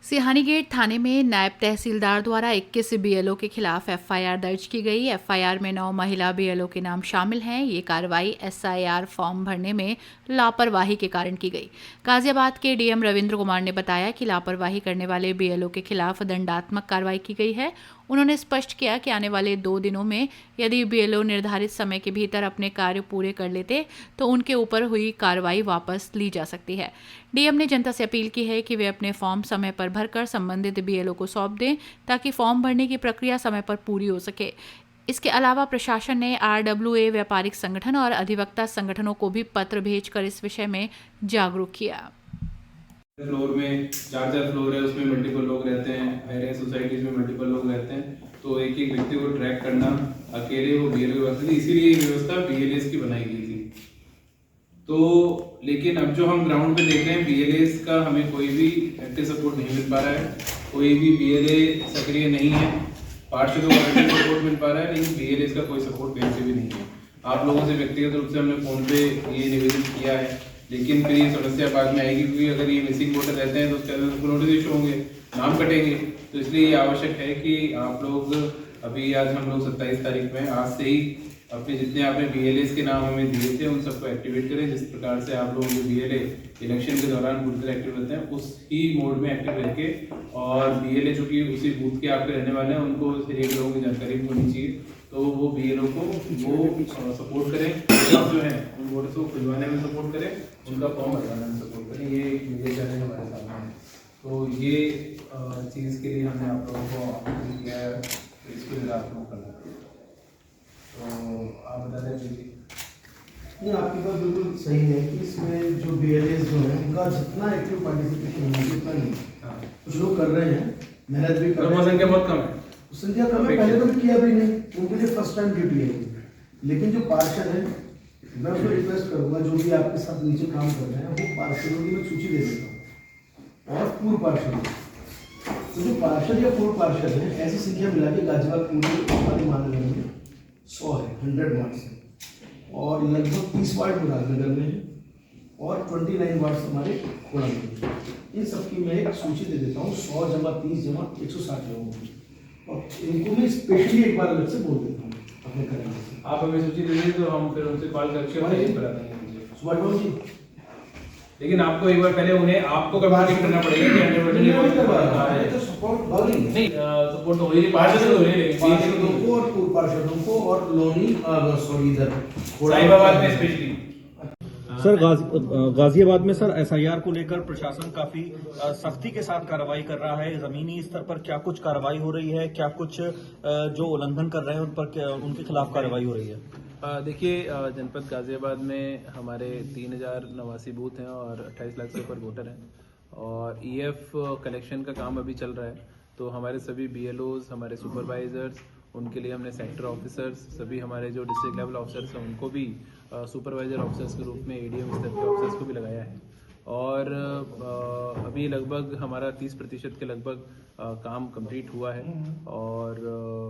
Sihani gate थाने में नायब तहसीलदार द्वारा 21 बीएलओ के खिलाफ एफआईआर दर्ज की गई। एफआईआर में 9 महिला बीएलओ के नाम शामिल हैं। ये कार्रवाई एसआईआर फॉर्म भरने में लापरवाही के कारण की गई। गाजियाबाद के डीएम रविंद्र कुमार ने बताया कि लापरवाही करने वाले बीएलओ के खिलाफ दंडात्मक कार्रवाई की गई है। उन्होंने स्पष्ट किया कि आने वाले 2 दिनों में यदि बीएलओ निर्धारित समय के भीतर अपने कार्य पूरे कर लेते तो उनके ऊपर हुई कार्रवाई वापस ली जा सकती है। डीएम ने जनता से अपील की है कि वे अपने फॉर्म समय पर भरकर संबंधित बीएलओ को सौंप दें ताकि फॉर्म भरने की प्रक्रिया समय पर पूरी हो सके। इसके अलावा प्रशासन ने आरडब्ल्यूए व्यापारिक संगठन और अधिवक्ता संगठनों को भी पत्र भेजकर इस विषय में जागरूक किया। फ्लोर में 4 फ्लोर है, उसमें मल्टीपल लोग रहते हैं। हायर सोसाइटीज में मल्टीपल लोग रहते हैं, तो एक एक व्यक्ति को ट्रैक करना अकेले वो बीएलओ व्यवस्था थी, इसीलिए ये व्यवस्था बीएलएस की बनाई गई थी। तो लेकिन अब जो हम ग्राउंड पे देख रहे हैं, बीएलएस का हमें कोई भी एक्टिव सपोर्ट नहीं मिल पा रहा है, कोई भी बीएलए सक्रिय नहीं है। पार्षदों का एक्टिव सपोर्ट मिल पा रहा है, लेकिन बीएलएस का कोई सपोर्ट कहीं से भी नहीं है। आप लोगों से व्यक्तिगत रूप से हमने फोन पे ये निवेदन किया है, लेकिन फिर ये समस्या बाद में आएगी, क्योंकि अगर ये मिसिंग वोटर रहते हैं तो उसके अंदर नोटिस इशू होंगे, नाम कटेंगे। तो इसलिए ये आवश्यक है कि आप लोग अभी, आज हम लोग 27 तारीख में, आज से ही अपने जितने आपने बीएलएस के नाम हमें दिए थे उन सबको एक्टिवेट करें। जिस प्रकार से आप लोग जो बीएलए इलेक्शन के दौरान पूरी तरह एक्टिव रहते हैं, उसी मोड में एक्टिव रह के, और बीएलए जो कि उसी बूथ के आपके रहने वाले हैं, उनको एक लोगों की जानकारी होनी चाहिए, तो वो बीएलओ को वो सपोर्ट करें, जो है उन वोटर्स को खुलवाने में सपोर्ट करें, उनका फॉर्म भरवाने में सपोर्ट करें। ये एक मीडिया चैनल हमारे सामने है, तो ये चीज़ के लिए हमने आप लोगों को अपील किया है, तो इसके लिए आप लोग करना। तो आप बता दें जी। नहीं, आपकी बात बिल्कुल सही है कि इसमें जो बीएलएस जो है उनका जितना एक्टिव पार्टिसिपेशन है उतना नहीं। कुछ लोग कर रहे हैं, मेहनत भी कर रहे हैं, संख्या बहुत कम है, संख्या कम है, पहले तो किया भी नहीं, उनके लिए फर्स्ट टाइम ड्यूटी है। लेकिन जो पार्षद है, मैं उसको रिक्वेस्ट करूंगा, जो भी आपके साथ नीचे काम कर रहे हैं, वो पार्षदों की मैं सूची दे देता हूँ, और पूर्व पार्षद, तो जो पार्षद या पूर्व पार्षद है, ऐसी संख्या मिला के गाजियाबाद पूरे हमारे मान लेंगे 100 है, 100 वार्ड से, और लगभग 30 वार्ड मुरादनगर में है, और 29 वार्ड हमारे खोड़ा में है। इन सबकी मैं एक सूची दे देता हूँ, 100 जमा 30 जमा 160 लोगों की, और इनको मैं स्पेशली एक बार अलग से बोल देता हूँ अपने करने से। आप हमें सूची दे दीजिए, तो हम फिर उनसे कॉल करके करा देंगे सुभाष बाबू जी। लेकिन आपको एक बार पहले उन्हें आपको कन्फर्म करना पड़ेगा कि 100% तो सपोर्ट नहीं, सपोर्ट तो हो ही नहीं, पार्षद तो हो ही नहीं, लेकिन पार्षदों को और पूर्व पार्षदों को, और लोनी सॉरी इधर साहिबाबाद में स्पेशली। सर गाजियाबाद में सर एसआईआर को लेकर प्रशासन काफी सख्ती के साथ कार्रवाई कर रहा है। जमीनी स्तर पर क्या कुछ कार्रवाई हो रही है, क्या कुछ जो उल्लंघन कर रहे हैं उन पर उनके खिलाफ कार्रवाई हो रही है? देखिए, जनपद गाजियाबाद में हमारे 3089 बूथ हैं और 28 लाख से ऊपर वोटर हैं, और ईएफ कलेक्शन का काम अभी चल रहा है। तो हमारे सभी बीएलओज, हमारे सुपरवाइजर्स, उनके लिए हमने सेक्टर ऑफिसर्स, सभी हमारे जो डिस्ट्रिक्ट लेवल ऑफिसर्स हैं उनको भी सुपरवाइजर ऑफिसर्स के रूप में एडीएम स्तर के ऑफिसर्स को भी लगाया है। और अभी लगभग हमारा 30% के लगभग काम कंप्लीट हुआ है, और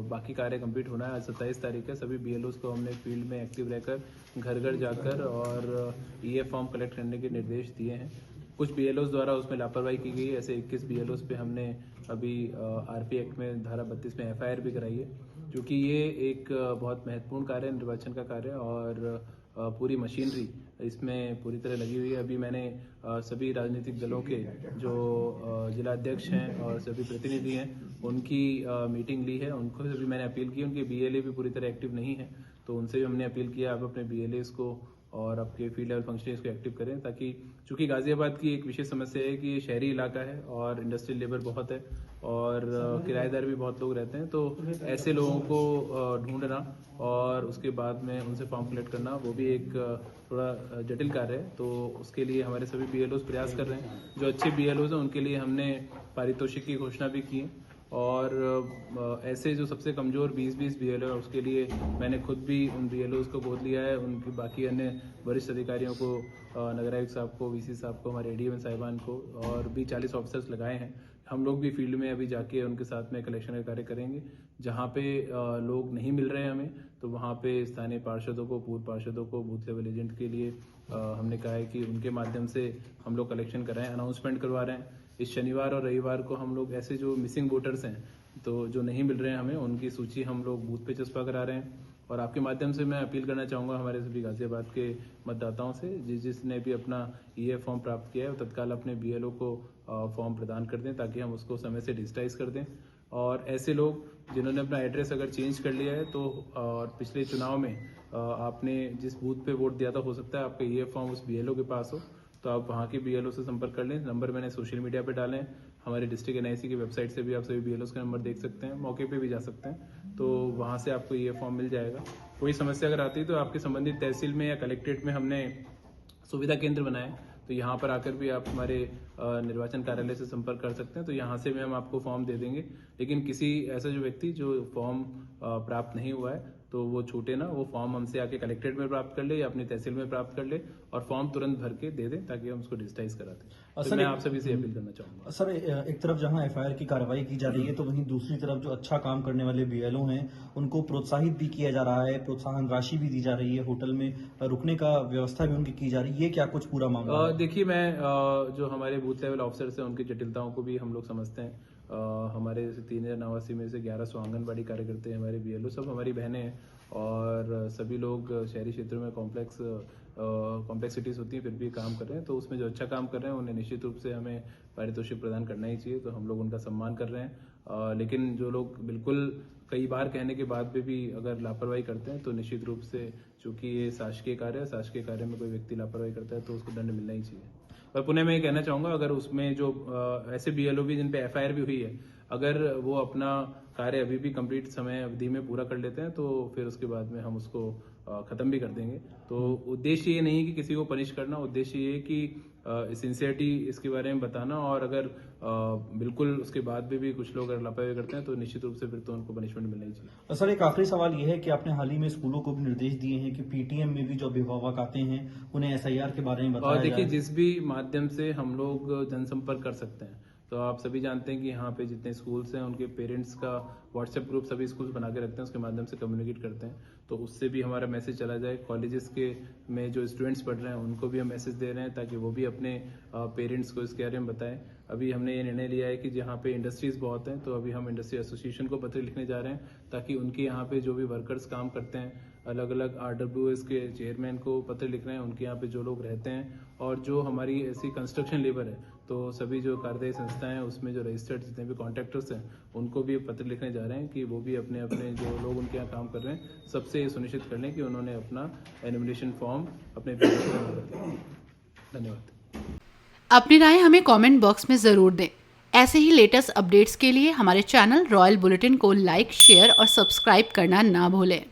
बाकी कार्य कंप्लीट होना है। आज 27 तारीख है, सभी बीएलओस को हमने फील्ड में एक्टिव रहकर घर घर जाकर और ईएफ फॉर्म कलेक्ट करने के निर्देश दिए हैं। कुछ बीएलओस द्वारा उसमें लापरवाही की गई है, ऐसे 21 बीएलओस पे हमने अभी आरपी एक्ट में धारा 32 में एफआईआर भी कराई है, क्योंकि ये एक बहुत महत्वपूर्ण कार्य है, निर्वाचन का कार्य, और पूरी मशीनरी इसमें पूरी तरह लगी हुई है। अभी मैंने सभी राजनीतिक दलों के जो जिलाध्यक्ष हैं और सभी प्रतिनिधि हैं उनकी मीटिंग ली है, उनको भी मैंने अपील की। उनके बीएलए भी पूरी तरह एक्टिव नहीं है, तो उनसे भी हमने अपील किया आप अपने बीएलए को और आपके फील्ड लेवल फंक्शनरीज को एक्टिव करें, ताकि चूंकि गाजियाबाद की एक विशेष समस्या है कि ये शहरी इलाका है और इंडस्ट्रियल लेबर बहुत है और किराएदार भी बहुत लोग रहते हैं, तो ऐसे लोगों को ढूंढना और उसके बाद में उनसे फॉर्म कलेक्ट करना वो भी एक थोड़ा जटिल कार्य है। तो उसके लिए हमारे सभी बीएलओज प्रयास कर रहे हैं। जो अच्छे बीएलओज हैं उनके लिए हमने पारितोषिक की घोषणा भी की है, और ऐसे जो सबसे कमज़ोर 20-20 बीएलओ है उसके लिए मैंने खुद भी उन बीएलओज को गोद लिया है। उनकी बाकी अन्य वरिष्ठ अधिकारियों को, नगर आयुक्त साहब को, वीसी साहब को, हमारे एडीएम साहिबान को, और भी 40 ऑफिसर्स लगाए हैं। हम लोग भी फील्ड में अभी जाके उनके साथ में कलेक्शन का कार्य करेंगे। जहाँ पे लोग नहीं मिल रहे हैं हमें, तो वहाँ पे स्थानीय पार्षदों को, पूर्व पार्षदों को, बूथ लेवल एजेंट के लिए हमने कहा है कि उनके माध्यम से हम लोग कलेक्शन कराएं, अनाउंसमेंट करवा रहे हैं इस शनिवार और रविवार को हम लोग ऐसे जो मिसिंग वोटर्स हैं तो जो नहीं मिल रहे हैं हमें, उनकी सूची हम लोग बूथ पे चस्पा करा रहे हैं। और आपके माध्यम से मैं अपील करना चाहूँगा हमारे सभी गाजियाबाद के मतदाताओं से, जिसने भी अपना EF फॉर्म प्राप्त किया है वो तत्काल अपने BLO को फॉर्म प्रदान कर दें, ताकि हम उसको समय से डिजिटाइज कर दें। और ऐसे लोग जिन्होंने अपना एड्रेस अगर चेंज कर लिया है तो और पिछले चुनाव में आपने जिस बूथ पे वोट दिया था, हो सकता है आपका EF फॉर्म उस BLO के पास हो, तो आप वहाँ के BLO से संपर्क कर लें। नंबर मैंने सोशल मीडिया पे डाले हैं, हमारे डिस्ट्रिक्ट NIC की वेबसाइट से भी आप सभी BLOs का नंबर देख सकते हैं, मौके पे भी जा सकते हैं, तो वहाँ से आपको EF फॉर्म मिल जाएगा। कोई समस्या अगर आती है तो आपके संबंधित तहसील में या कलेक्ट्रेट में हमने सुविधा केंद्र बनाए, तो यहाँ पर आकर भी आप हमारे निर्वाचन कार्यालय से संपर्क कर सकते हैं, तो यहाँ से भी हम आपको फॉर्म दे देंगे। लेकिन किसी ऐसा जो व्यक्ति जो फॉर्म प्राप्त नहीं हुआ है तो वो छूटे ना, वो फॉर्म हमसे आके कलेक्ट्रेट में प्राप्त कर ले या अपनी तहसील में प्राप्त कर ले और फॉर्म तुरंत भर के दे दें, ताकि हम उसको डिजिटाइज करा दें। तो मैं आप सभी से अपील करना चाहूँगा। सर, एक तरफ जहां FIR की कार्रवाई की जा रही है तो वहीं दूसरी तरफ जो अच्छा काम करने वाले BLO हैं उनको प्रोत्साहित भी किया जा रहा है, प्रोत्साहन राशि भी दी जा रही है, होटल में रुकने का व्यवस्था भी उनकी की जा रही है। ये क्या कुछ पूरा मामला है? देखिए, मैं जो हमारे बूथ लेवल ऑफिसर्स हैं उनकी जटिलताओं को भी हम लोग समझते हैं। हमारे 3089 में से 1100 आंगनबाड़ी कार्यकर्ता हैं, हमारे BLO सब हमारी बहनें हैं, और सभी लोग शहरी क्षेत्रों में कॉम्प्लेक्सिटीज होती हैं फिर भी काम कर रहे हैं, तो उसमें जो अच्छा काम कर रहे हैं उन्हें निश्चित रूप से हमें पारितोषिक प्रदान करना ही चाहिए, तो हम लोग उनका सम्मान कर रहे हैं। लेकिन जो लोग बिल्कुल कई बार कहने के बाद भी अगर लापरवाही करते हैं तो निश्चित रूप से, चूंकि ये शासकीय कार्य है, शासकीय कार्य में कोई व्यक्ति लापरवाही करता है तो उसको दंड मिलना ही चाहिए। और पुनः मैं ये कहना चाहूँगा, अगर उसमें जो ऐसे BLO भी जिन पे FIR भी हुई है, अगर वो अपना कार्य अभी भी कंप्लीट समय अवधि में पूरा कर लेते हैं तो फिर उसके बाद में हम उसको खत्म भी कर देंगे। तो उद्देश्य ये नहीं है कि किसी को पनिश करना, उद्देश्य ये है कि सिंसियरिटी इसके बारे में बताना, और अगर बिल्कुल उसके बाद भी कुछ लोग अगर लापरवाही करते हैं तो निश्चित रूप से फिर तो उनको पनिशमेंट मिलना ही चाहिए। सर, एक आखिरी सवाल ये है कि आपने हाल ही में स्कूलों को भी निर्देश दिए हैं कि PTM में भी जो अभिभावक आते हैं उन्हें SIR के बारे में बताया और देखिए, जाए। जिस भी माध्यम से हम लोग जनसंपर्क कर सकते हैं, तो आप सभी जानते हैं कि यहाँ पे जितने स्कूल्स हैं उनके पेरेंट्स का WhatsApp ग्रुप सभी स्कूल्स बना के रखते हैं, उसके माध्यम से कम्युनिकेट करते हैं, तो उससे भी हमारा मैसेज चला जाए। कॉलेजेस के में जो स्टूडेंट्स पढ़ रहे हैं उनको भी हम मैसेज दे रहे हैं, ताकि वो भी अपने पेरेंट्स को इसके बारे में बताएं। अभी हमने ये निर्णय लिया है कि जहाँ पे इंडस्ट्रीज बहुत हैं, तो अभी हम इंडस्ट्री एसोसिएशन को पत्र लिखने जा रहे हैं, ताकि उनके यहाँ पे जो भी वर्कर्स काम करते हैं, अलग अलग RWS के चेयरमैन को पत्र लिख रहे हैं, उनके यहाँ पे जो लोग रहते हैं, और जो हमारी ऐसी कंस्ट्रक्शन लेबर है, तो सभी जो कार्यदायी संस्थाएं हैं उसमें जो रजिस्टर्ड जितने भी कॉन्ट्रैक्टर्स हैं उनको भी पत्र लिखने जा रहे हैं कि वो भी अपने अपने जो लोग उनके यहाँ काम कर रहे हैं सबसे ये सुनिश्चित कर लें कि उन्होंने अपना एनुमरेशन फॉर्म अपने धन्यवाद। अपनी राय हमें कमेंट बॉक्स में ज़रूर दें। ऐसे ही लेटेस्ट अपडेट्स के लिए हमारे चैनल रॉयल बुलेटिन को लाइक, शेयर और सब्सक्राइब करना ना भूलें।